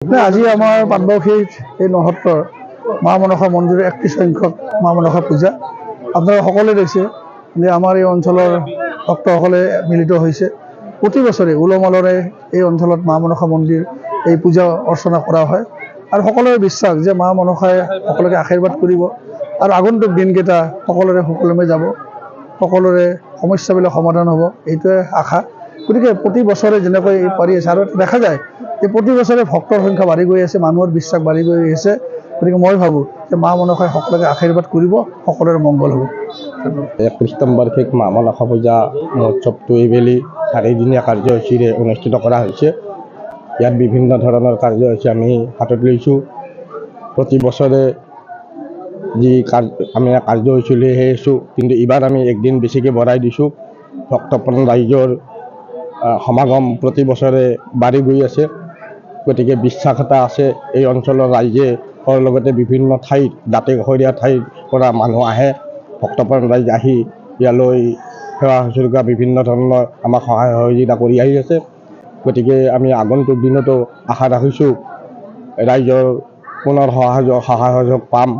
আজি আমাৰ পাটবাউসীত এই নহত্ৰৰ মা মনসা মন্দিৰৰ 31 সংখ্যক মা মনসা পূজা আপোনালোকে সকলোৱে দেখিছে যে আমাৰ এই অঞ্চলৰ ভক্তসকলে মিলিত হৈছে। প্ৰতি বছৰে উলহ-মালহেৰে এই অঞ্চলত মা মনসা মন্দিৰ এই পূজা অৰ্চনা কৰা হয় আৰু সকলোৰে বিশ্বাস যে মা মনসাই সকলোকে আশীৰ্বাদ কৰিব আৰু আগন্তুক দিনকেইটা সকলোৰে সুকলমে যাব, সকলোৰে সমস্যাবিলাক সমাধান হ'ব, এইটোৱে আশা। গতিকে প্ৰতি বছৰে যেনেকৈ পাৰি আছে আৰু দেখা যায় যে প্ৰতি বছৰে ভক্তৰ সংখ্যা বাঢ়ি গৈ আছে, মানুহৰ বিশ্বাস বাঢ়ি গৈ আছে। গতিকে মই ভাবোঁ যে মা মনসাই সকলোকে আশীৰ্বাদ কৰিব, সকলোৰে মংগল হ'ব। 31তম বাৰ্ষিক মা মনসা পূজা মহোৎসৱটো এইবেলি 4দিনীয়া কাৰ্যসূচীৰে অনুষ্ঠিত কৰা হৈছে। ইয়াত বিভিন্ন ধৰণৰ কাৰ্যসূচী আমি হাতত লৈছোঁ। প্ৰতি বছৰে যি আমি কাৰ্যসূচী লৈ আহিছোঁ, কিন্তু এইবাৰ আমি একদিন বেছিকৈ বঢ়াই দিছোঁ। ভক্তপ্ৰাণ ৰাইজৰ সমাগম প্ৰতি বছৰে বাঢ়ি গৈ আছে। গতিকে বিশ্বাস এটা আছে এই অঞ্চলৰ ৰাইজে লগতে বিভিন্ন ঠাইত দাঁতি কাষৰীয়া ঠাইৰ পৰা মানুহ আহে, ভক্তপ্ৰাণ ৰাইজ আহি ইয়ালৈ সেৱা শুশ্ৰূষা বিভিন্ন ধৰণৰ আমাক সহায় সহযোগিতা কৰি আহি আছে। গতিকে আমি আগন্তুক দিনতো আশা ৰাখিছোঁ ৰাইজৰ পুনৰ সহায় সহযোগ পাম।